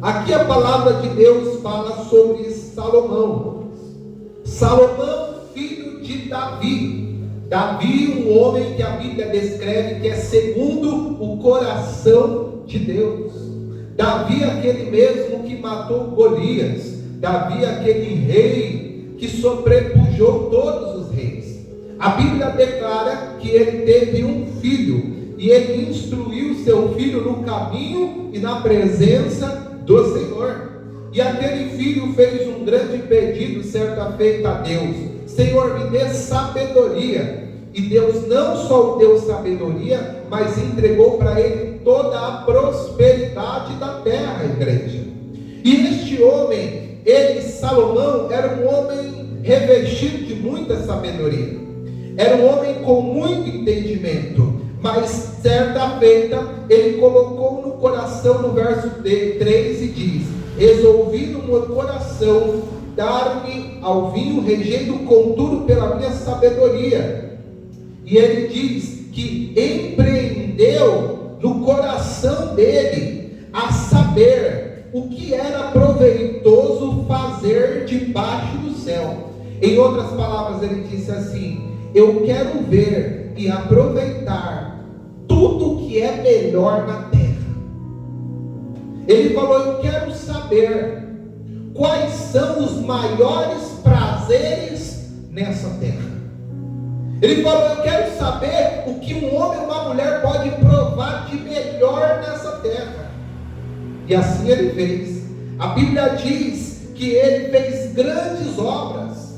Aqui a palavra de Deus fala sobre Salomão. Salomão, filho de Davi. Davi, um homem que a Bíblia descreve que é segundo o coração de Deus. Davi, aquele mesmo que matou Golias. Davi, aquele rei que sobrepujou todos os reis. A Bíblia declara que ele teve um filho, e ele instruiu seu filho no caminho e na presença do Senhor. E aquele filho fez um grande pedido certa feita a Deus: Senhor, me dê sabedoria. E Deus não só o deu sabedoria, mas entregou para ele toda a prosperidade da terra, igreja. E este homem, Salomão, era um homem revestido de muita sabedoria. Era um homem com muito entendimento. Mas certa feita, ele colocou no coração, no verso 3, e diz: resolvi no meu coração dar-me ao vinho, regendo contudo pela minha sabedoria. E ele diz que empreendeu no coração dele a saber o que era proveitoso fazer debaixo do céu. Em outras palavras, ele disse assim: eu quero ver e aproveitar tudo que é melhor na terra. Ele falou: eu quero saber quais são os maiores prazeres nessa terra. Ele falou: eu quero saber o que um homem ou uma mulher pode provar de melhor nessa terra. E assim ele fez. A Bíblia diz que ele fez grandes obras.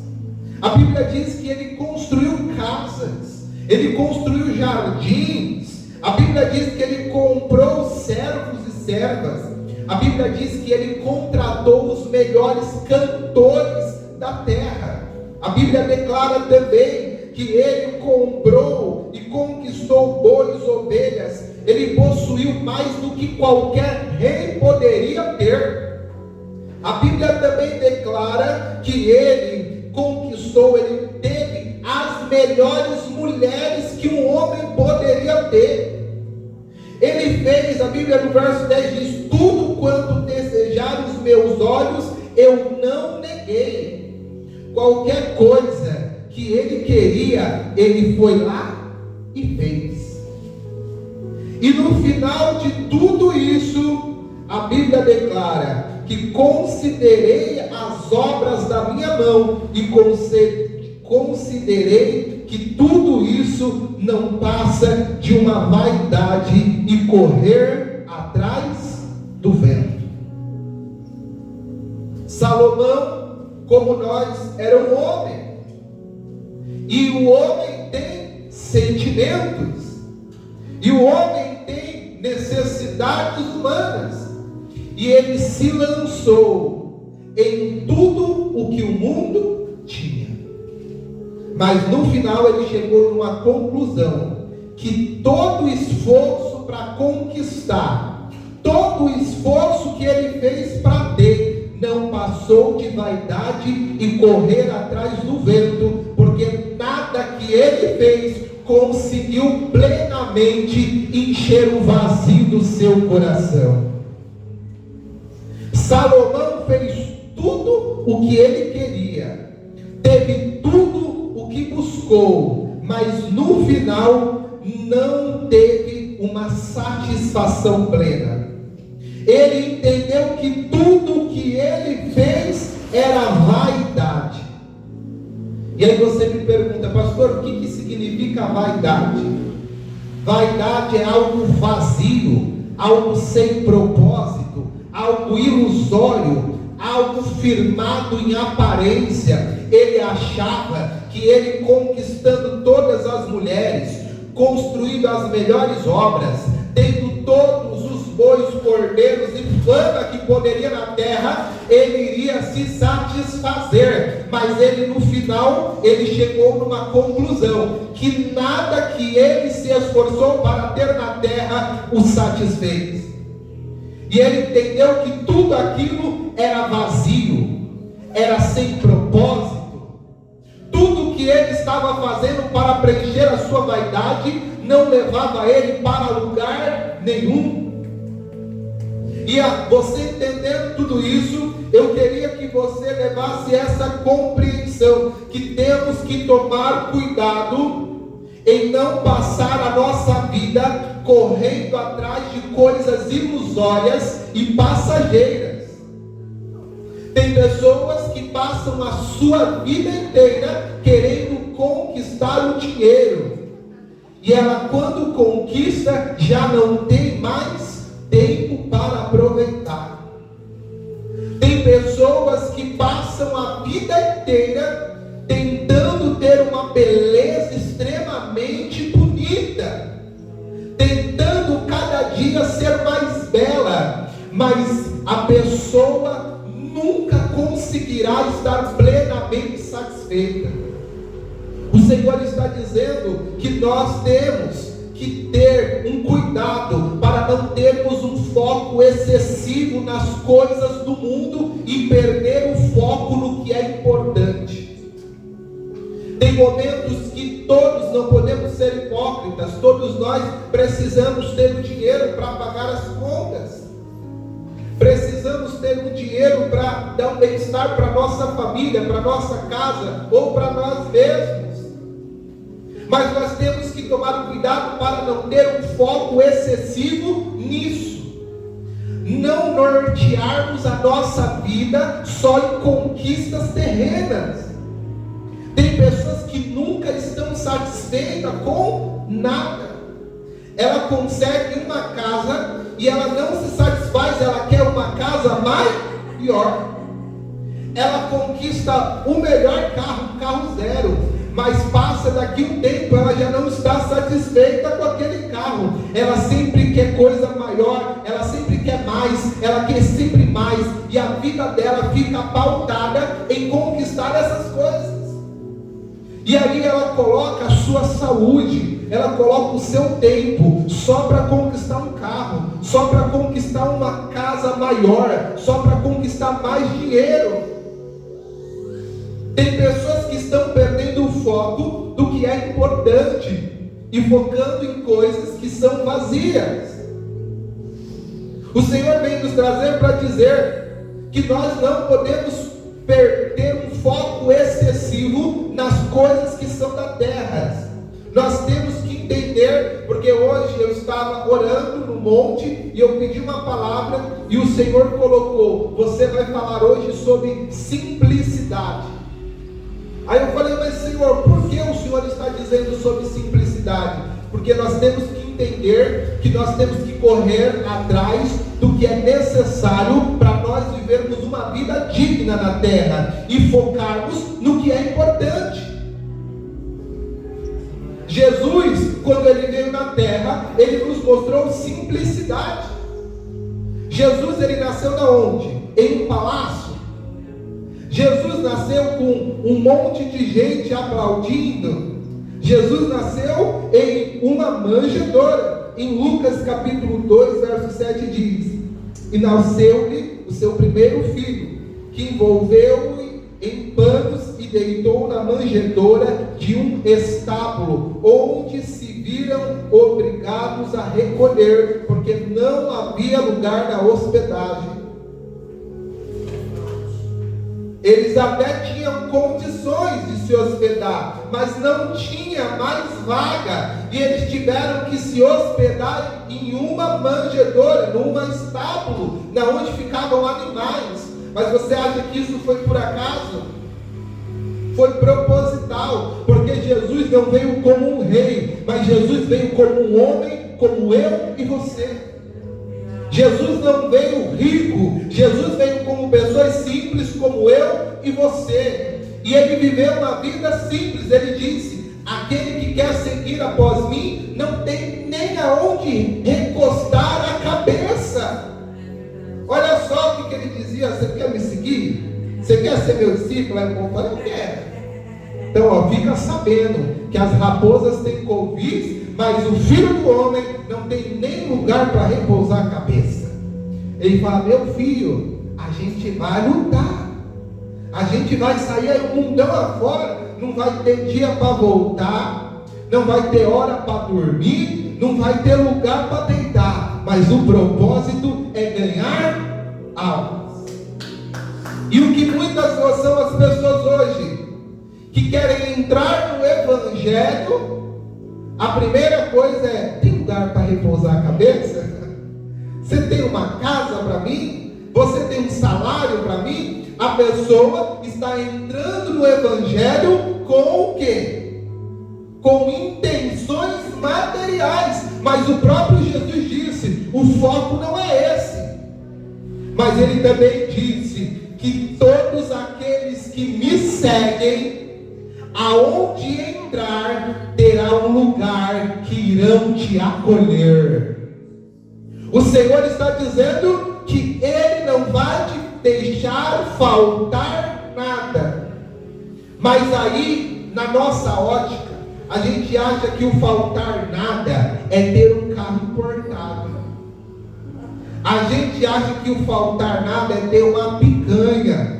A Bíblia diz que ele construiu casas, ele construiu jardins. A Bíblia diz que ele comprou servos e servas. A Bíblia diz que ele contratou os melhores cantores da terra. A Bíblia declara também que ele comprou e conquistou bois, ovelhas. Ele possuiu mais do que qualquer rei poderia ter. A Bíblia também declara que ele conquistou, ele teve as melhores mulheres que um homem poderia ter. Ele fez, a Bíblia no verso 10 diz: tudo quanto desejaram os meus olhos, eu não neguei. Qualquer coisa que ele queria, ele foi lá e fez. E no final de tudo isso, a Bíblia declara que considerei as obras da minha mão e considerei que tudo isso não passa de uma vaidade e correr atrás do vento. Salomão, como nós, era um homem. E o homem tem sentimentos. E o homem tem necessidades humanas. E ele se lançou em tudo o que o mundo tinha. Mas no final ele chegou numa conclusão: que todo o esforço para conquistar, todo o esforço que ele fez para ter, não passou de vaidade e correr atrás do vento, porque nada que ele fez conseguiu plenamente encher o vazio do seu coração. Salomão fez tudo o que ele queria, teve tudo o que buscou, mas no final não teve uma satisfação plena. Ele entendeu que tudo o que ele fez era vaidade. E aí você me pergunta: pastor, o que significa vaidade? Vaidade é algo vazio, algo sem propósito, algo ilusório, algo firmado em aparência. Ele achava que ele, conquistando todas as mulheres, construindo as melhores obras, tendo todos os bois, cordeiros e fama que poderia na terra, ele iria se satisfazer. Mas ele, no final, ele chegou numa conclusão: que nada que ele se esforçou para ter na terra o satisfez. E ele entendeu que tudo aquilo era vazio, era sem propósito. Tudo que ele estava fazendo para preencher a sua vaidade não levava ele para lugar nenhum. Você entendendo tudo isso, eu queria que você levasse essa compreensão, que temos que tomar cuidado em não passar a nossa vida correndo atrás de coisas ilusórias e passageiras. Tem pessoas que passam a sua vida inteira querendo conquistar o dinheiro, e ela, quando conquista, já não tem mais tempo para aproveitar. Tem pessoas que passam a vida inteira tentando ter uma beleza extremamente bonita, tentando cada dia ser mais bela, mas a pessoa nunca conseguirá estar plenamente satisfeita. O Senhor está dizendo que nós temos que ter um cuidado para não termos um foco excessivo nas coisas do mundo e perder o foco no que é importante. Tem momentos que todos não podemos ser hipócritas, todos nós precisamos ter o dinheiro para pagar as contas, precisamos ter o dinheiro para dar um bem-estar para a nossa família, para a nossa casa ou para nós mesmos. Mas nós temos que tomar cuidado para não ter um foco excessivo nisso. Não nortearmos a nossa vida só em conquistas terrenas. Tem pessoas que nunca estão satisfeitas com nada. Ela consegue uma casa e ela não se satisfaz, ela quer uma casa maior. Ela conquista o melhor carro, um carro zero, mas passa daqui um tempo, ela já não está satisfeita com aquele carro. Ela sempre quer coisa maior, ela sempre quer mais, ela quer sempre mais, e a vida dela fica pautada em conquistar essas coisas. E aí ela coloca a sua saúde, ela coloca o seu tempo só para conquistar um carro, só para conquistar uma casa maior, só para conquistar mais dinheiro. Tem pessoas que estão perdendo o foco do que é importante e focando em coisas que são vazias. O Senhor vem nos trazer para dizer que nós não podemos ter um foco excessivo nas coisas que são da terra. Nós temos que entender, porque hoje eu estava orando no monte e eu pedi uma palavra e o Senhor colocou: você vai falar hoje sobre simplicidade. Aí eu falei: mas Senhor, por que o Senhor está dizendo sobre simplicidade? Porque nós temos que entender que nós temos que correr atrás do que é necessário para nós vivermos uma vida digna na terra e focarmos no que é importante. Jesus, quando ele veio na terra, ele nos mostrou simplicidade. Jesus, ele nasceu na onde? Em um palácio. Jesus nasceu com um monte de gente aplaudindo. Jesus nasceu em uma manjedoura. Em Lucas capítulo 2, verso 7 diz: e nasceu-lhe o seu primeiro filho, que envolveu-o em panos e deitou na manjedoura de um estábulo, onde se viram obrigados a recolher, porque não havia lugar na hospedagem. Eles até tinham condições de se hospedar, mas não tinha mais vaga, e eles tiveram que se hospedar em uma manjedoura, num estábulo, na onde ficavam animais. Mas você acha que isso foi por acaso? Foi proposital, porque Jesus não veio como um rei, mas Jesus veio como um homem, como eu e você. Jesus não veio rico, Jesus veio como pessoas simples como eu e você, e ele viveu uma vida simples. Ele disse: aquele que quer seguir após mim, não tem nem aonde recostar a cabeça. Olha só o que ele dizia: você quer me seguir? Você quer ser meu discípulo? Aí o povo fala: eu quero. Então, ó, fica sabendo que as raposas têm covis, mas o Filho do Homem não tem nem lugar para repousar a cabeça. Ele fala: meu filho, a gente vai lutar, a gente vai sair aí o mundão afora, não vai ter dia para voltar, não vai ter hora para dormir, não vai ter lugar para deitar, mas o propósito é ganhar almas. E o que muitas são as pessoas hoje que querem entrar no Evangelho, a primeira coisa é: tem lugar para repousar a cabeça? Você tem uma casa para mim? Você tem um salário para mim? A pessoa está entrando no Evangelho com o quê? Com intenções materiais. Mas o próprio Jesus disse: o foco não é esse. Mas ele também disse que todos aqueles que me seguem, aonde entrar, terá um lugar que irão te acolher. O Senhor está dizendo que Ele não vai te deixar faltar nada. Mas aí, na nossa ótica, a gente acha que o faltar nada é ter um carro importado. A gente acha que o faltar nada é ter uma picanha.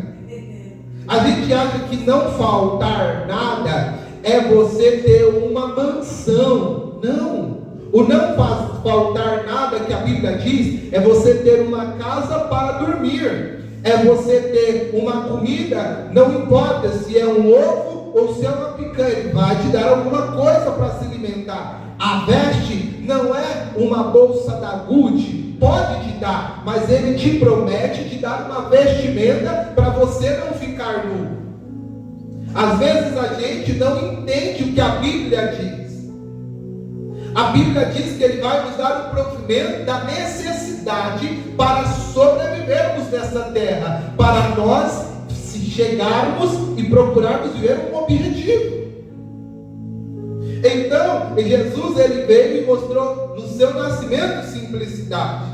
A gente acha que não faltar nada é você ter uma mansão. Não. O não faltar nada que a Bíblia diz é você ter uma casa para dormir. É você ter uma comida, não importa se é um ovo ou se é uma picanha, ele vai te dar alguma coisa para se alimentar. A veste não é uma bolsa da Gucci, pode te dar, mas ele te promete te dar uma vestimenta para você não ficar nu. Às vezes a gente não entende o que a Bíblia diz. A Bíblia diz que Ele vai nos dar o provimento da necessidade para sobrevivermos nessa terra, para nós se chegarmos e procurarmos viver um objetivo. Então, Jesus ele veio e mostrou no seu nascimento simplicidade.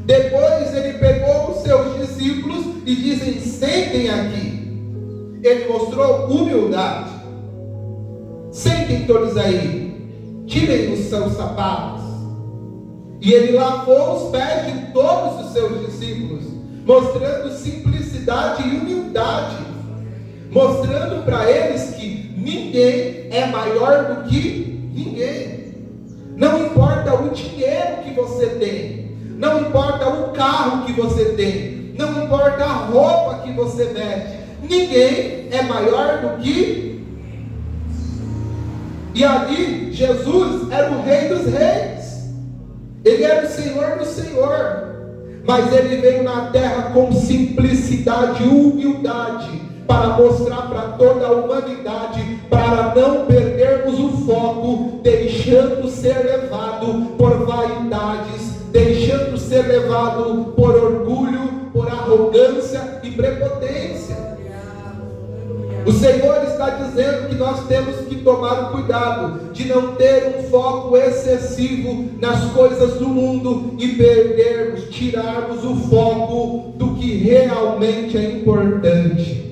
Depois ele pegou os seus discípulos e dizem: sentem aqui. Ele mostrou humildade. Sentem todos aí. Tirem os seus sapatos. E ele lavou os pés de todos os seus discípulos, mostrando simplicidade e humildade, mostrando para eles que ninguém é maior do que ninguém. Não importa o dinheiro que você tem, não importa o carro que você tem, não importa a roupa que você veste, ninguém é maior do que. E ali, Jesus era o Rei dos Reis. Ele era o Senhor do Senhor. Mas Ele veio na terra com simplicidade e humildade, para mostrar para toda a humanidade, para não perdermos o foco, deixando ser levado por vaidades, deixando ser levado por orgulho, por arrogância e prepotência. O Senhor está dizendo que nós temos que tomar o cuidado de não ter um foco excessivo nas coisas do mundo e tirarmos o foco do que realmente é importante.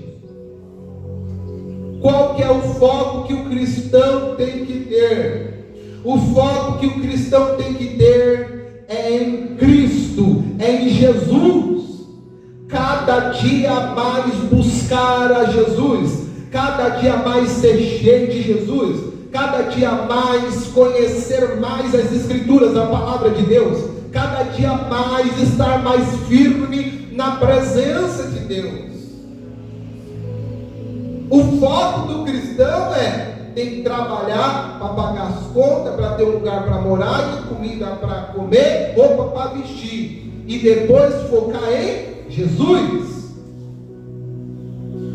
Qual que é o foco que o cristão tem que ter? O foco que o cristão tem que ter é em Cristo, é em Jesus. Cada dia mais buscar a Jesus, cada dia mais ser cheio de Jesus, cada dia mais conhecer mais as Escrituras, a palavra de Deus, cada dia mais estar mais firme na presença de Deus. O foco do cristão tem que trabalhar para pagar as contas, para ter um lugar para morar, comida para comer, roupa para vestir, e depois focar em Jesus.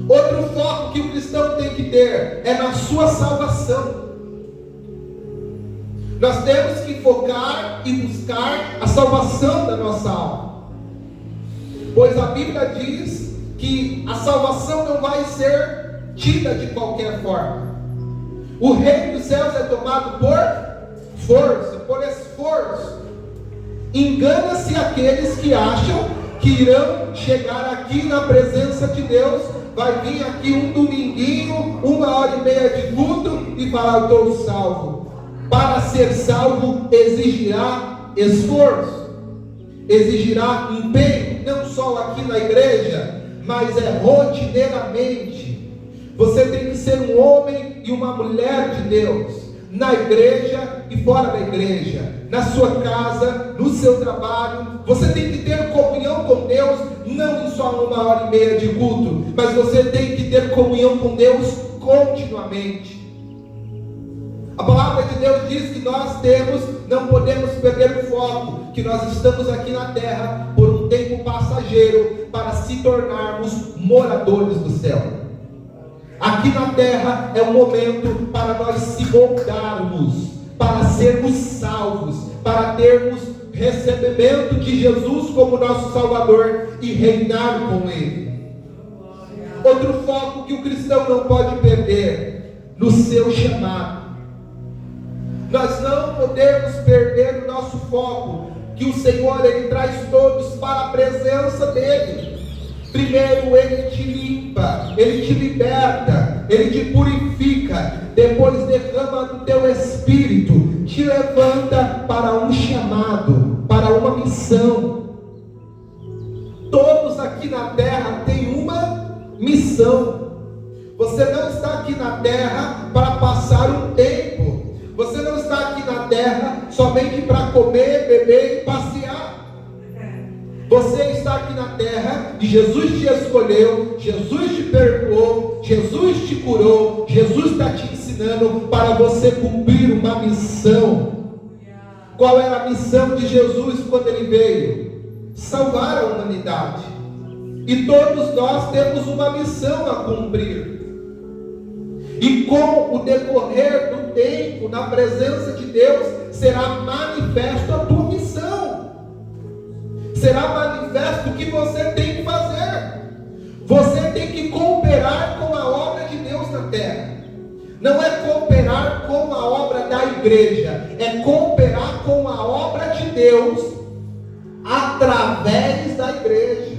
Outro foco que o cristão tem que ter é na sua salvação. Nós temos que focar e buscar a salvação da nossa alma, pois a Bíblia diz que a salvação não vai ser tida de qualquer forma. O reino dos céus é tomado por força, por esforço. Engana-se aqueles que acham que irão chegar aqui na presença de Deus, vai vir aqui um dominguinho, 1h30 de culto e falar: eu estou salvo. Para ser salvo exigirá esforço, exigirá empenho, não só aqui na igreja, mas rotineiramente. Você tem que ser um homem e uma mulher de Deus. na igreja e fora da igreja, na sua casa, no seu trabalho. Você tem que ter comunhão com Deus, não em só 1h30 de culto, mas você tem que ter comunhão com Deus continuamente. A palavra de Deus diz que não podemos perder o foco, que nós estamos aqui na terra por um tempo passageiro, para se tornarmos moradores do céu. Aqui na terra é um momento para nós se moldarmos, para sermos salvos, para termos recebimento de Jesus como nosso Salvador e reinar com Ele. Outro foco que o cristão não pode perder, no seu chamado. Nós não podemos perder o nosso foco, que o Senhor, Ele traz todos para a presença dEle. Primeiro Ele te limpa, Ele te liberta, Ele te purifica, depois derrama do teu espírito, te levanta para um chamado, para uma missão. Todos aqui na terra têm uma missão. Você não está aqui na terra para passar um tempo. Você não está aqui na terra somente para comer, beber e passear. Você está aqui na terra e Jesus te escolheu, Jesus te perdoou, Jesus te curou, Jesus está te ensinando para você cumprir uma missão. Qual era a missão de Jesus quando Ele veio? Salvar a humanidade. E todos nós temos uma missão a cumprir. E com o decorrer do tempo, na presença de Deus, será manifesto a tua missão. Será manifesto o que você tem que fazer. Você tem que cooperar com a obra de Deus na terra. Não é cooperar com a obra da igreja, é cooperar com a obra de Deus através da igreja.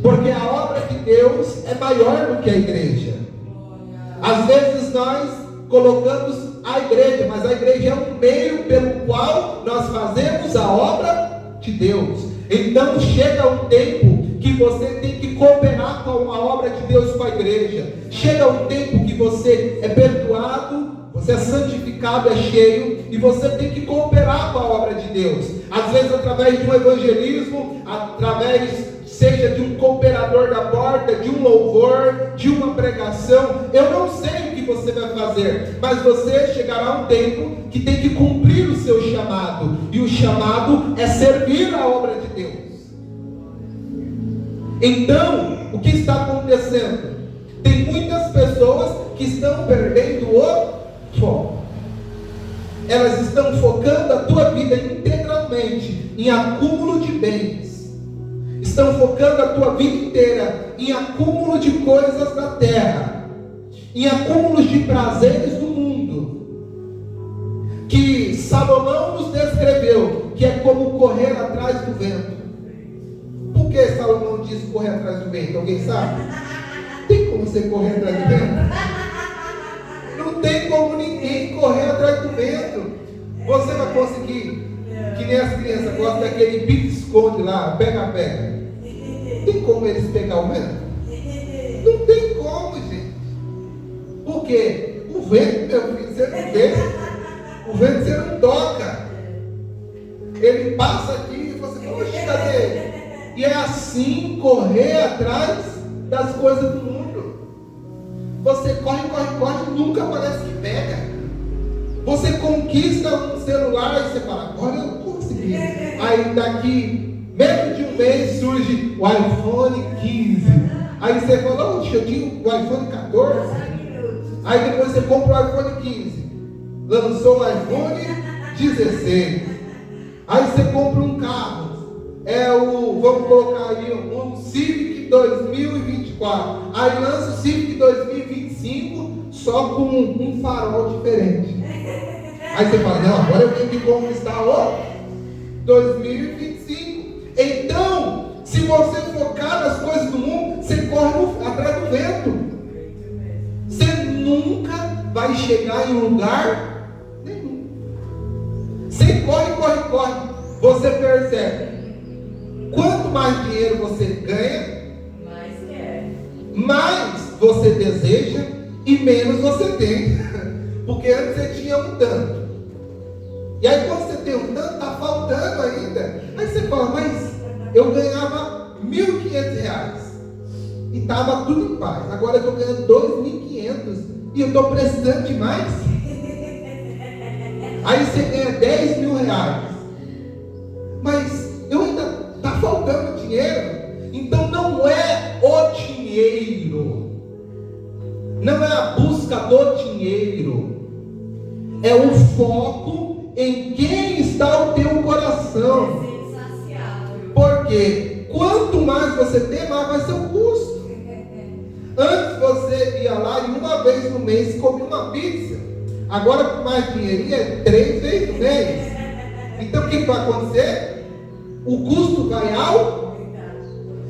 Porque a obra de Deus é maior do que a igreja. Às vezes nós colocamos a igreja, mas a igreja é um meio pelo qual nós fazemos a obra de Deus. Então chega um tempo que você tem que cooperar com a obra de Deus, com a igreja. Chega um tempo que você é perdoado, você é santificado, é cheio, e você tem que cooperar com a obra de Deus. Às vezes através de um evangelismo, seja de um cooperador da porta, de um louvor, de uma pregação. Eu não sei o que você vai fazer, mas você chegará um tempo que tem que cumprir o seu chamado, e o chamado é servir a obra de Deus. Então, o que está acontecendo? Tem muitas pessoas que estão perdendo o foco. Elas estão focando a tua vida integralmente em acúmulo de bens. Estão focando a tua vida inteira em acúmulo de coisas da terra, em acúmulos de prazeres do mundo, que Salomão nos descreveu, que é como correr atrás do vento. Por que Salomão diz correr atrás do vento? Alguém sabe? Tem como você correr atrás do vento? Não tem como ninguém correr atrás do vento. Você vai conseguir, que nem as crianças gostam daquele pique-esconde lá, pega-pega. Tem como eles pegar o vento? Não tem como, gente. Por quê? O vento, meu filho, você não vê. O vento você não toca. Ele passa aqui e você fala, oxe, cadê? E é assim correr atrás das coisas do mundo. Você corre, nunca parece que pega. Você conquista um celular e você fala, agora eu consegui. Aí daqui menos de um mês surge o iPhone 15. Aí você fala, oxe, eu tinha o iPhone 14. Aí depois você compra o iPhone 15. Lançou o iPhone 16. Aí você compra um carro. Vamos colocar aí um Civic 2024. Aí lança o Civic 2025 só com um farol diferente. Aí você fala, não, agora eu tenho que conquistar o 2025. Então, se você focar nas coisas do mundo, você corre atrás do vento. Você nunca vai chegar em lugar nenhum. Você corre. Você percebe. Quanto mais dinheiro você ganha, mais você deseja e menos você tem. Porque antes você tinha um tanto. E aí quando você tem um tanto, está faltando ainda. Aí você fala, mas eu ganhava R$1.500 e estava tudo em paz. Agora eu estou ganhando 2.500 e eu estou precisando de mais. Aí você ganha R$10.000, mas eu ainda está faltando dinheiro. Então não é o dinheiro, não é a busca do dinheiro, é o foco em quem está o teu coração. Porque quanto mais você tem, mais vai ser o custo. Antes você ia lá e uma vez no mês comia uma pizza. Agora com mais dinheirinho é 3 vezes no mês. Então o que vai acontecer? O custo vai aumentar.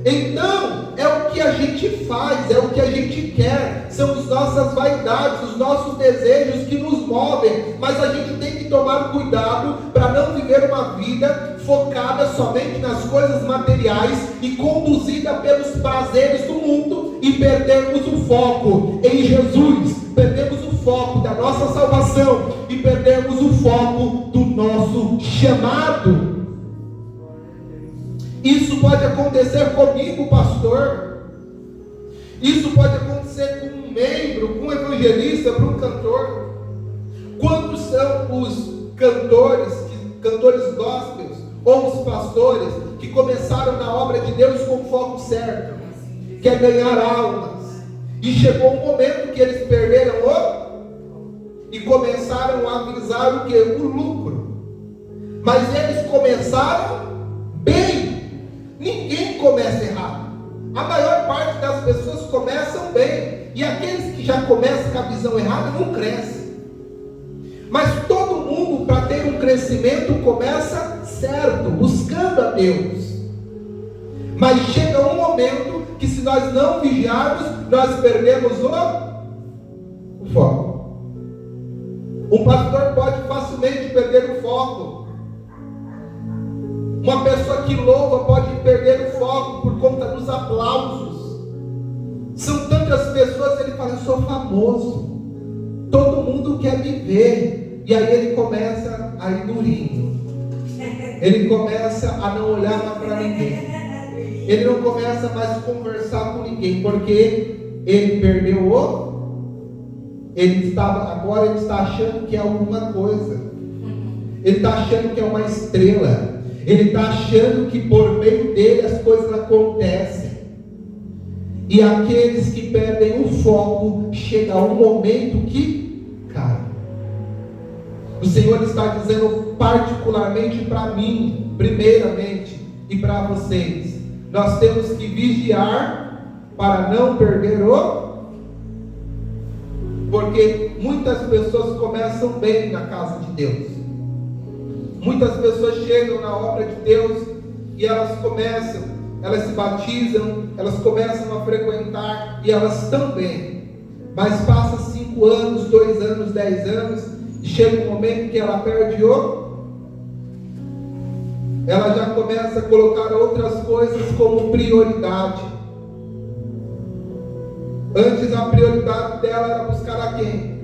Então é o que a gente faz, é o que a gente quer, são as nossas vaidades, os nossos desejos que nos movem. Mas a gente tem que tomar cuidado para não viver uma vida focada somente nas coisas materiais e conduzida pelos prazeres do mundo e perdermos o foco em Jesus, perdemos o foco da nossa salvação e perdemos o foco do nosso chamado. Isso pode acontecer comigo, pastor. Isso pode acontecer com um membro, com um evangelista, com um cantor. Quantos são os cantores gospels, ou os pastores, que começaram na obra de Deus com o foco certo, que é ganhar almas, e chegou um momento que eles perderam e começaram a visar o que? O lucro. Mas eles começaram bem. Ninguém começa errado. A maior parte das pessoas começam bem, e aqueles que já começam com a visão errada não crescem. Mas todo mundo, para ter um crescimento, começa certo, buscando a Deus. Mas chega um momento que, se nós não vigiarmos, nós perdemos o foco. Um pastor pode facilmente perder o foco. Uma pessoa que louva pode perder o foco por conta dos aplausos. São tantas pessoas, ele fala, eu sou famoso, todo mundo quer me ver. E aí ele começa a ir durinho. Ele começa a não olhar mais para ninguém. Ele não começa mais a conversar com ninguém, porque ele perdeu agora ele está achando que é alguma coisa. Ele está achando que é uma estrela. Ele está achando que por meio dele as coisas acontecem. E aqueles que perdem o foco, chega um momento que cai. O Senhor está dizendo particularmente para mim, primeiramente, e para vocês, nós temos que vigiar para não perder porque muitas pessoas começam bem na casa de Deus. Muitas pessoas chegam na obra de Deus e elas se batizam, elas começam a frequentar e elas estão bem. Mas passa 5 anos, 2 anos, 10 anos e chega um momento que ela perde ela já começa a colocar outras coisas como prioridade. Antes a prioridade dela era buscar a quem?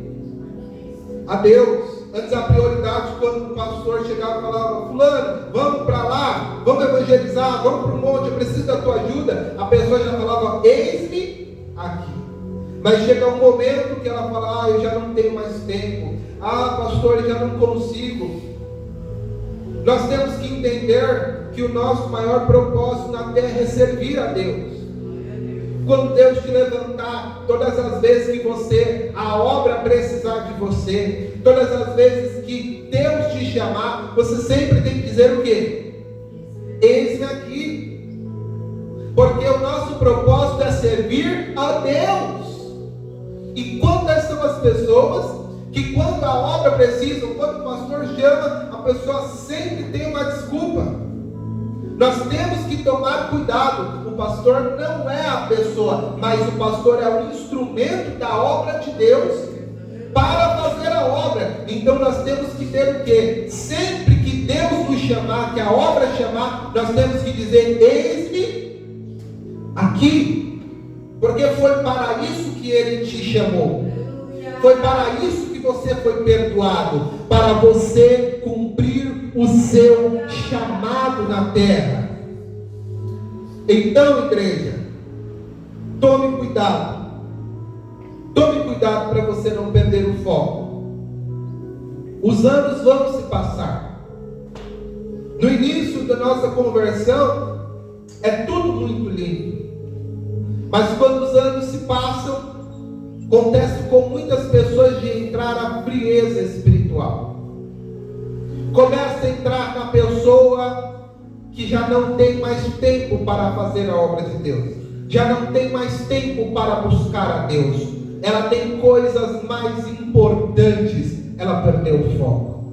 A Deus. Antes a prioridade, quando o pastor chegava e falava, fulano, vamos para lá, vamos evangelizar, vamos para o monte, eu preciso da tua ajuda, a pessoa já falava, eis-me aqui. Mas chega um momento que ela fala, eu já não tenho mais tempo, pastor, eu já não consigo. Nós temos que entender que o nosso maior propósito na terra é servir a Deus. Quando Deus te levantar, todas as vezes que a obra precisar de você, todas as vezes que Deus te chamar, você sempre tem que dizer o quê? Eis-me aqui. Porque o nosso propósito é servir a Deus. E quantas são as pessoas que quando a obra precisa, quando o pastor chama, a pessoa sempre tem uma desculpa. Nós temos que tomar cuidado. O pastor não é a pessoa, mas o pastor é o instrumento da obra de Deus para fazer a obra. Então nós temos que ter o quê? Sempre que Deus nos chamar, que a obra chamar, nós temos que dizer, eis-me aqui. Porque foi para isso que Ele te chamou. Foi para isso que você foi perdoado, para você cumprir o seu chamado na terra. Então, igreja, tome cuidado. Tome cuidado para você não perder o foco. Os anos vão se passar. No início da nossa conversão, é tudo muito lindo. Mas quando os anos se passam, acontece com muitas pessoas de entrar a frieza espiritual. Começa a entrar na pessoa que já não tem mais tempo para fazer a obra de Deus. Já não tem mais tempo para buscar a Deus. Ela tem coisas mais importantes. Ela perdeu o foco.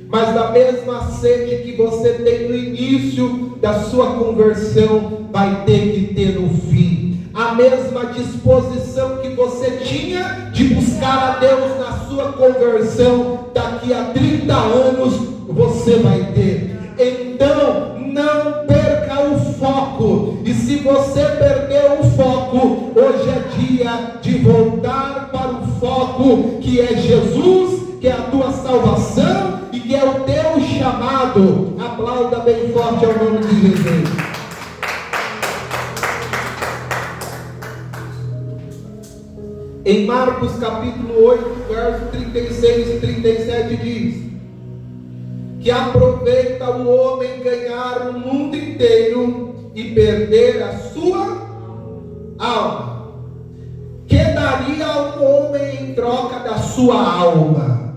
Mas da mesma sede que você tem no início da sua conversão, vai ter que ter no fim. A mesma disposição que você tinha de buscar a Deus na sua conversão, daqui a 30 anos você vai ter. Então, não perca o foco. E se você perdeu o foco, hoje é dia de voltar para o foco, que é Jesus, que é a tua salvação e que é o teu chamado. Aplauda bem forte ao nome de Jesus. Em Marcos capítulo 8, verso 36 e 37 diz: que aproveita o homem ganhar o mundo inteiro e perder a sua alma. Que daria a um homem em troca da sua alma?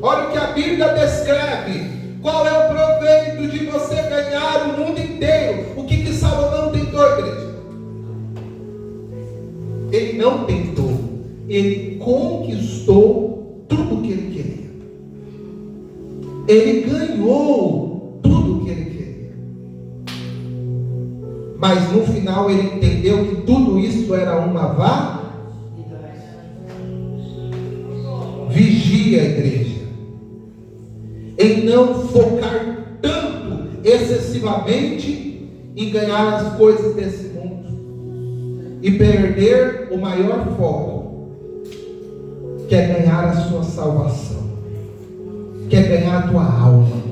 Olha o que a Bíblia descreve. Qual é o proveito de você ganhar o mundo inteiro? O que Salomão tentou, igreja? Ele não tentou, ele conquistou tudo o que ele queria. Ele ganhou tudo o que ele queria. Mas no final ele entendeu que tudo isso era uma vaidade. Vigia, igreja, em não focar tanto, excessivamente, em ganhar as coisas desse mundo e perder o maior foco, que é ganhar a sua salvação, que é ganhar a tua alma.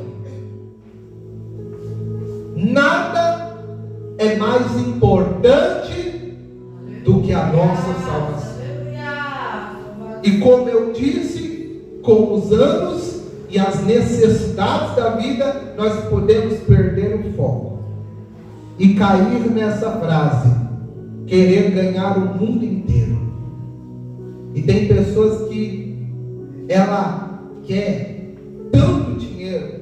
Nada é mais importante do que a nossa salvação. E como eu disse, com os anos e as necessidades da vida, nós podemos perder o foco e cair nessa frase: querer ganhar o mundo inteiro. E tem pessoas que ela quer tanto dinheiro,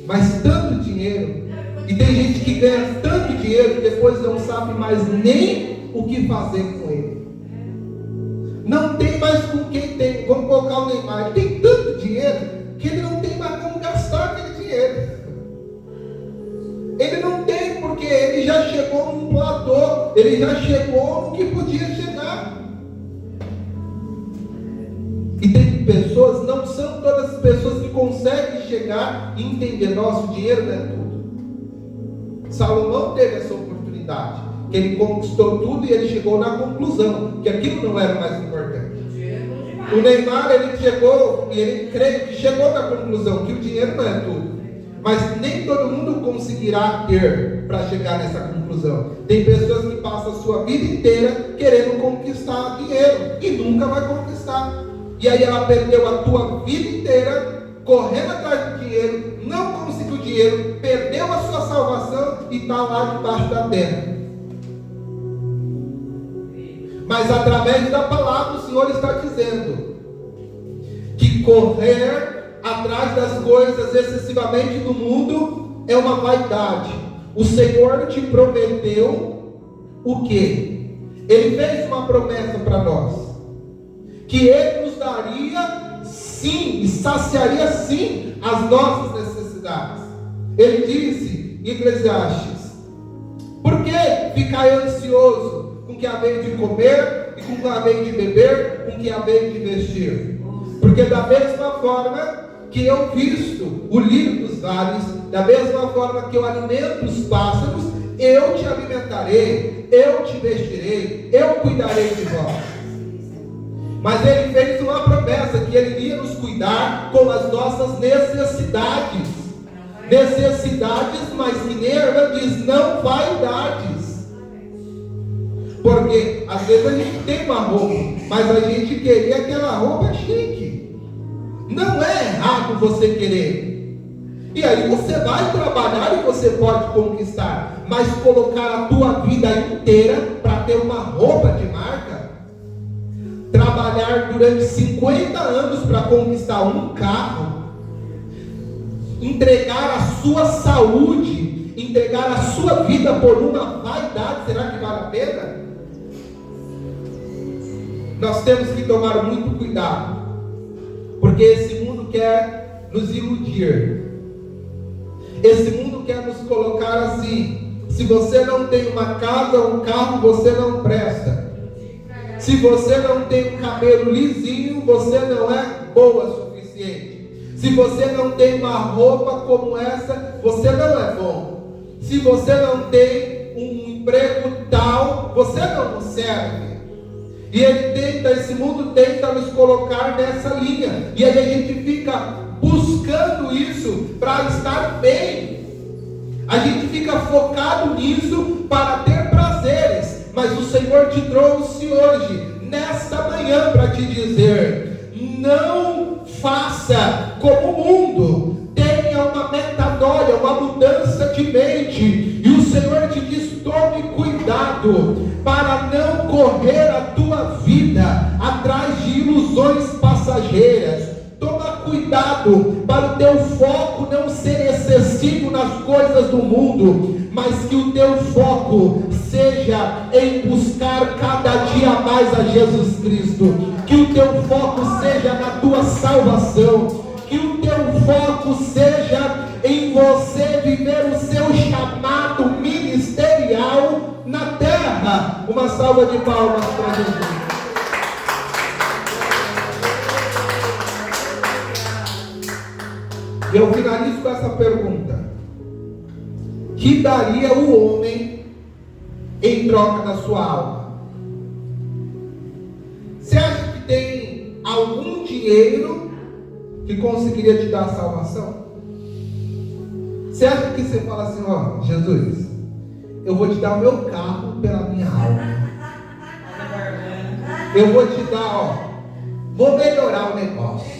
mas tanto dinheiro, e tem gente que ganha tanto dinheiro que depois não sabe mais nem o que fazer com ele. Não tem mais com quem tem. Vamos colocar o Neymar. Ele tem tanto dinheiro que ele não tem mais como gastar aquele dinheiro. Ele não tem, porque ele já chegou num platô, ele já chegou no que podia chegar. E tem pessoas, não são todas as pessoas que conseguem chegar e entender: nosso dinheiro não é tudo. Salomão teve essa oportunidade, que ele conquistou tudo e ele chegou na conclusão que aquilo não era o mais importante. O Neymar, ele chegou e ele creio que chegou na conclusão que o dinheiro não é tudo. Mas nem todo mundo conseguirá ter para chegar nessa conclusão. Tem pessoas que passam a sua vida inteira querendo conquistar dinheiro e nunca vai conquistar. E aí ela perdeu a tua vida inteira correndo atrás do dinheiro, não conseguiu dinheiro, perdeu a sua salvação e está lá debaixo da terra. Mas através da palavra o Senhor está dizendo que correr atrás das coisas excessivamente do mundo é uma vaidade. O Senhor te prometeu o quê? Ele fez uma promessa para nós, que Ele nos daria sim, e saciaria sim as nossas necessidades. Ele disse em Eclesiastes: por que ficar ansioso com o que havei de comer, e com o que havei de beber, com o que havei de vestir? Porque da mesma forma que eu visto o lírio dos vales, da mesma forma que eu alimento os pássaros, eu te alimentarei, eu te vestirei, eu cuidarei de vós. Mas Ele fez uma promessa que Ele iria nos cuidar com as nossas necessidades. Necessidades, mas que nem a irmã diz, não vaidades. Porque às vezes a gente tem uma roupa, mas a gente queria aquela roupa chique. Não é errado você querer. E aí você vai trabalhar e você pode conquistar. Mas colocar a tua vida inteira para ter uma roupa de marca, trabalhar durante 50 anos para conquistar um carro, entregar a sua saúde, entregar a sua vida por uma vaidade, será que vale a pena? Nós temos que tomar muito cuidado, porque esse mundo quer nos iludir. Esse mundo quer nos colocar assim: se você não tem uma casa, um carro, você não presta. Se você não tem um cabelo lisinho, você não é boa o suficiente. Se você não tem uma roupa como essa, você não é bom. Se você não tem um emprego tal, você não serve. E esse mundo tenta nos colocar nessa linha. E aí a gente fica buscando isso para estar bem. A gente fica focado nisso para ter prazeres. Mas o Senhor te trouxe hoje, nesta manhã, para te dizer: não faça como o mundo. Tenha uma metanoia, uma mudança de mente. E o Senhor te diz: tome cuidado para não correr a tua vida atrás de ilusões passageiras. Toma cuidado para o teu foco não ser excessivo nas coisas do mundo, mas que o teu foco seja em buscar cada dia mais a Jesus Cristo. Que o teu foco seja na tua salvação. Que o teu foco seja em você viver o seu chamado ministerial na terra. Uma salva de palmas para Jesus. E eu finalizo com essa pergunta: que daria o homem em troca da sua alma? Você acha que tem algum dinheiro que conseguiria te dar a salvação? Você acha que você fala assim: ó, Jesus, eu vou te dar o meu carro pela minha alma. Eu vou te dar, ó, vou melhorar o negócio.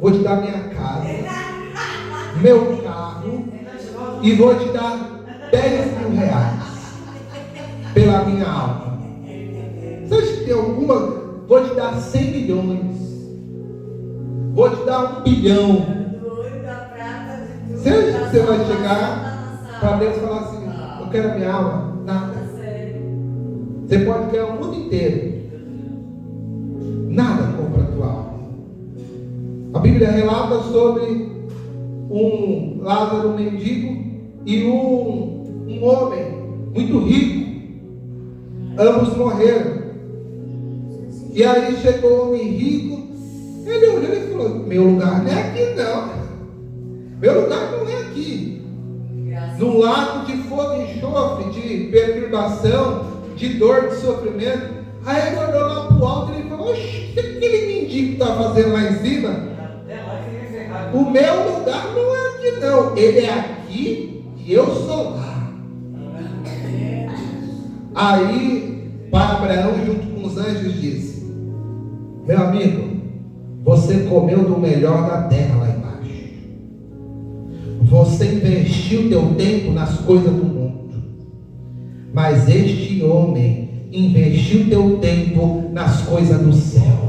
Vou te dar minha casa, meu carro, e vou te dar 10 mil reais pela minha alma. Você acha que tem alguma? Vou te dar 100 milhões. Vou te dar 1 bilhão. Você acha que você vai chegar para Deus e falar assim: eu quero a minha alma? Nada. Você pode ganhar o mundo inteiro. Nada compra a tua alma. A Bíblia relata sobre um Lázaro, um mendigo, e um homem muito rico. Ambos morreram. E aí chegou o homem rico. Ele olhou e falou: meu lugar não é aqui não. Meu lugar não é aqui. Num lago de fogo e enxofre, de perturbação, de dor, de sofrimento. Aí ele olhou lá para o alto e ele falou: oxe, o que aquele mendigo está fazendo lá em cima? O meu lugar não é aqui não. Ele é aqui e eu sou lá. Aí Pai Abraão, junto com os anjos, disse: meu amigo, você comeu do melhor da terra lá embaixo. Você investiu teu tempo nas coisas do mundo. Mas este homem investiu teu tempo nas coisas do céu.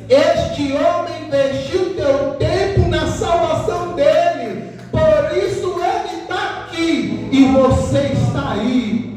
Este homem investiu teu tempo na salvação dele. Por isso ele está aqui e você está aí.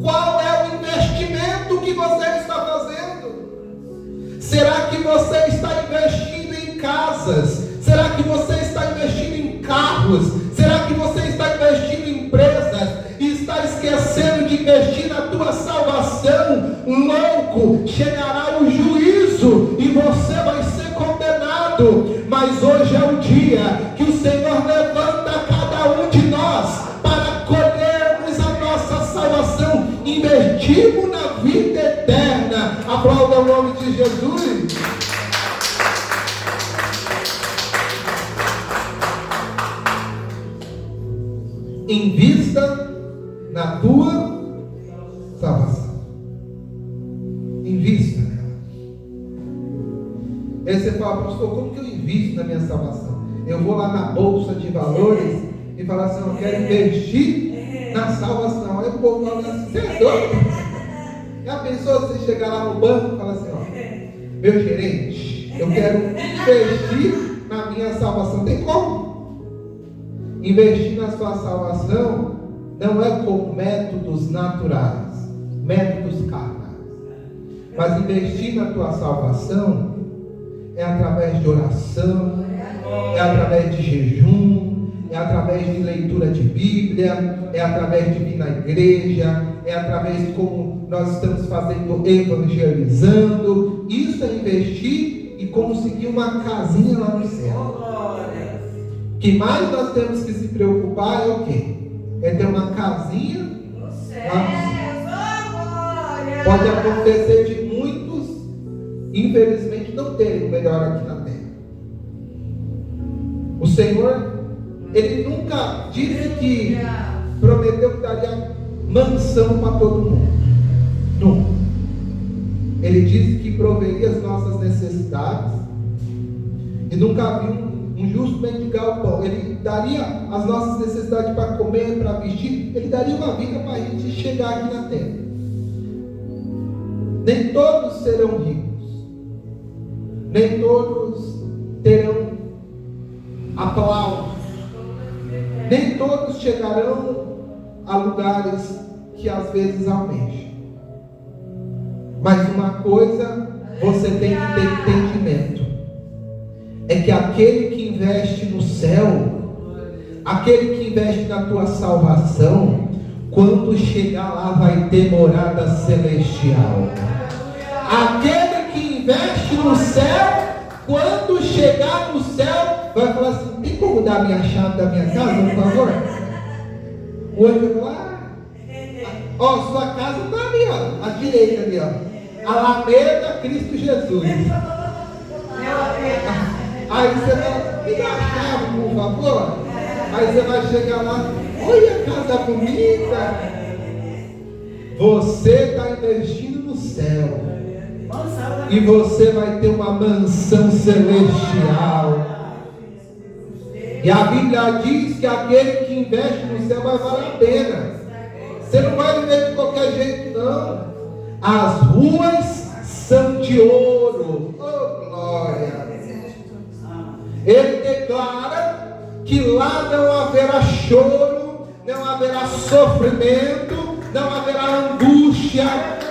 Qual é o investimento que você está fazendo? Será que você está investindo em casas? Será que você está investindo em carros? Será que você está investindo em empresas? E está esquecendo de investir na tua salvação? Louco, chegará o juízo e você vai ser condenado. Mas hoje é o dia que o Senhor levanta cada um de nós para colhermos a nossa salvação. Investimos na vida Aplauda o nome de Jesus. Invista na tua salvação. Invista nela. Aí você fala, pastor, como que eu invisto na minha salvação? Eu vou lá na bolsa de valores e falo assim, eu quero investir na salvação. Aí o povo fala assim, você é doido? Já pensou você chegar lá no banco e falar assim, ó, meu gerente, eu quero investir na minha salvação. Tem como? Investir na sua salvação não é com métodos naturais, métodos carnais. Mas investir na tua salvação é através de oração, é através de jejum, é através de leitura de Bíblia, é através de vir na igreja, é através de como nós estamos fazendo, evangelizando. Isso é investir e conseguir uma casinha lá no céu. O que mais nós temos que se preocupar é o quê? É ter uma casinha no céu. Pode acontecer de muitos, infelizmente, não terem o melhor aqui na terra. O Senhor, Ele nunca disse que prometeu que daria mansão para todo mundo. Nunca. Ele disse que proveria as nossas necessidades e nunca viu um justo mendigar o pão. Ele daria as nossas necessidades para comer, para vestir. Ele daria uma vida para a gente chegar aqui na terra. Nem todos serão ricos, nem todos terão aplausos, nem todos chegarão a lugares que às vezes almejam. Mas uma coisa você tem que ter entendimento: é que aquele que investe no céu, aquele que investe na tua salvação, quando chegar lá vai ter morada celestial. Aquele que investe no céu, quando chegar no céu, vai falar assim: tem como dar minha chave da minha casa, por favor? O anjo vai falar: ó, sua casa está ali, ó, à direita ali, ó, Alameda Cristo Jesus. Aí você fala: me dá a chave, por favor. Aí você vai chegar lá: olha a casa bonita. Você está investindo no céu, e você vai ter uma mansão celestial. E a Bíblia diz que aquele que investe no céu vai valer a pena. Você não vai viver de qualquer jeito, não. As ruas são de ouro. Oh, glória! Ele declara que lá não haverá choro, não haverá sofrimento, não haverá angústia,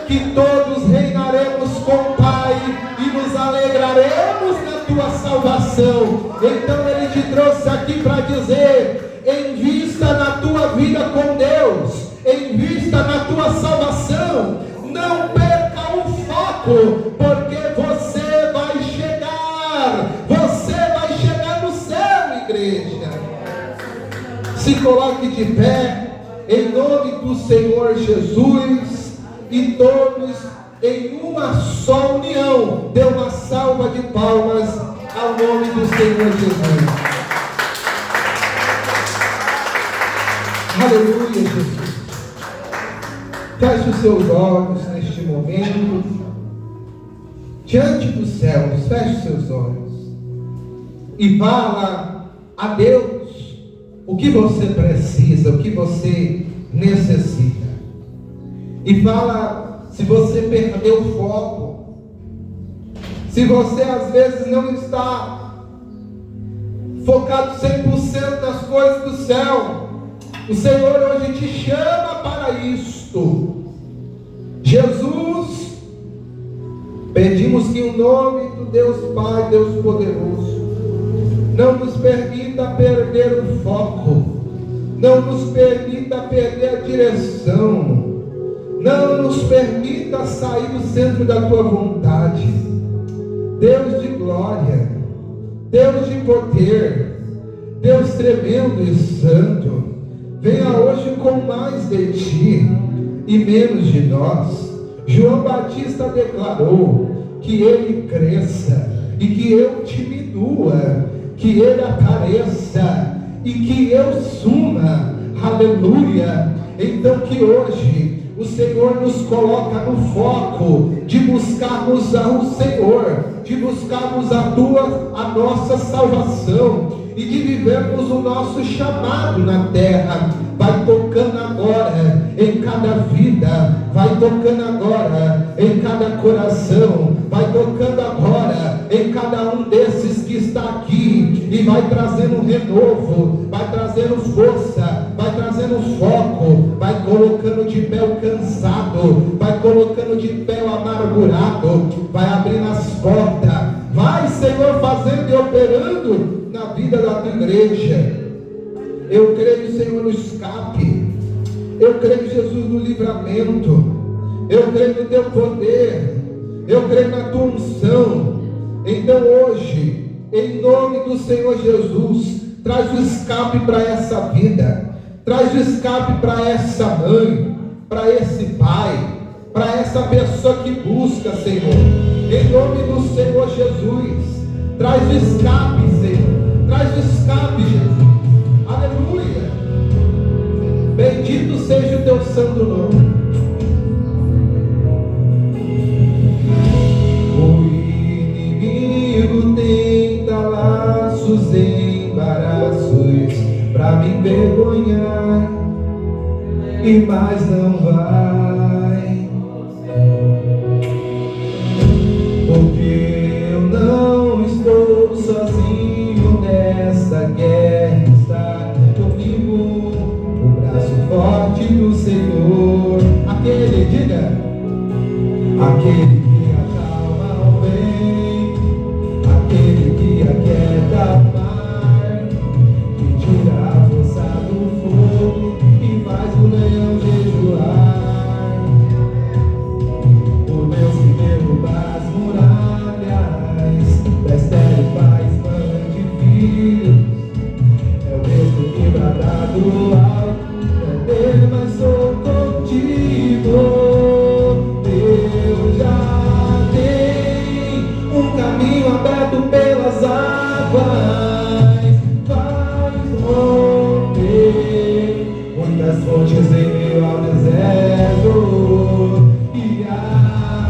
que todos reinaremos com o Pai e nos alegraremos na tua salvação. Então Ele te trouxe aqui para dizer: invista na tua vida com Deus, invista na tua salvação, não perca o foco, porque você vai chegar no céu, igreja. Se coloque de pé, em nome do Senhor Jesus, e todos em uma só união, dê uma salva de palmas ao nome do Senhor Jesus. Aleluia, Jesus. Feche os seus olhos neste momento, diante dos céus. Feche os seus olhos e fala a Deus o que você precisa, o que você necessita. E fala, se você perdeu o foco, se você às vezes não está focado 100% nas coisas do céu, o Senhor hoje te chama para isto. Jesus, pedimos que o nome do Deus Pai, Deus poderoso, não nos permita perder o foco, não nos permita perder a direção, não nos permita sair do centro da tua vontade. Deus de glória, Deus de poder, Deus tremendo e santo, venha hoje com mais de ti e menos de nós. João Batista declarou que ele cresça e que eu diminua, que ele apareça e que eu suma. Aleluia! Então que hoje o Senhor nos coloca no foco de buscarmos ao Senhor, de buscarmos a nossa salvação e de vivermos o nosso chamado na terra. Vai tocando agora em cada vida, vai tocando agora em cada coração, vai tocando agora em cada um desses que está aqui e vai trazendo renovo, vai trazendo força, vai trazendo foco, vai colocando de pé o cansado, vai colocando de pé o amargurado, vai abrindo as portas, vai, Senhor, fazendo e operando na vida da tua igreja. Eu creio, Senhor, no escape. Eu creio, Jesus, no livramento. Eu creio no teu poder. Eu creio na tua unção. Então hoje, em nome do Senhor Jesus, traz o escape para essa vida. Traz o escape para essa mãe, para esse pai, para essa pessoa que busca, Senhor. Em nome do Senhor Jesus, traz o escape, Senhor. Traz o escape, Jesus. Aleluia! Bendito seja o teu santo nome. O inimigo tenta laços e embaraços para me envergonhar, e mais não vai, porque eu não estou sozinho nesta guerra. Forte do Senhor, aquele, diga, aquele que acalma o vento, aquele que aquieta o mar, que tira a força do fogo e faz o leão jejuar. O Deus que derruba as muralhas, Esther faz mãe de filhos, é o mesmo que brada do alto. Mas sou contigo, Deus já tem um caminho aberto pelas águas, faz romper muitas fontes em meio ao deserto, e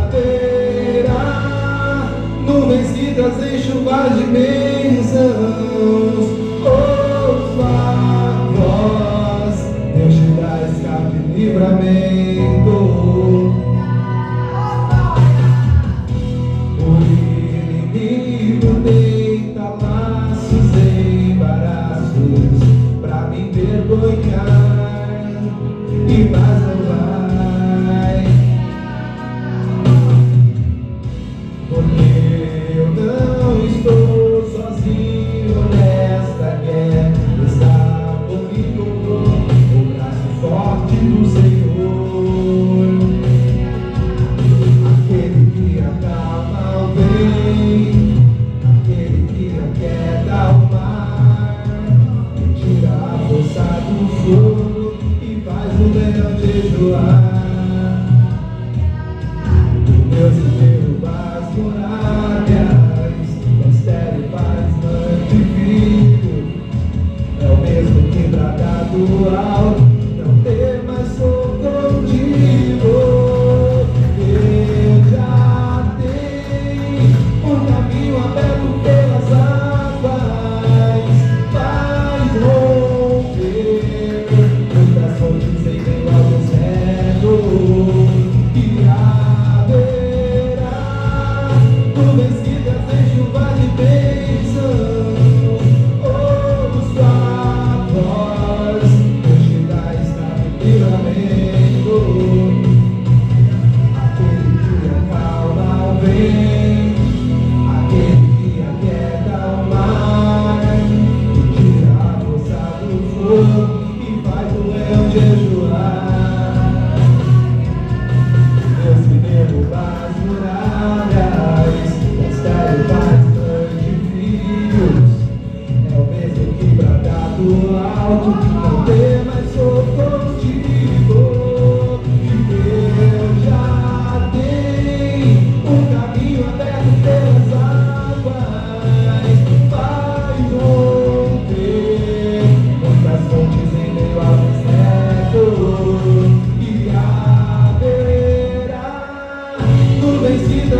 haverá nuvens que trazem chuvas de bênçãos. Deus te dá escape e livramento. O inimigo deita laços e embaraços pra me envergonhar, e mais não vai, porque eu não estou sozinho nesta guerra. Está comigo forte do Senhor, aquele que acalma o vento, aquele que aquieta o mar, que tira a força do fogo e faz o leão jejuar. O Deus que derruba as muralhas, Esther faz mãe de filho, é o mesmo que brada do alto. Mas sou contigo, eu já tenho um caminho aberto pelas águas, faz romper muitas fontes em meio ao deserto, e haverá nuvens que trazem chuva de bênção. Ouço a voz, Deus te dá livramento, aquele que acalma o vento, aquele que aquieta o mar, que tira a força do fogo e faz o leão jejuar. Deus que derruba as muralhas, Esther faz mãe de filhos, é o mesmo que brada do alto. Não temas, sou contigo, e eu já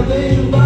vejo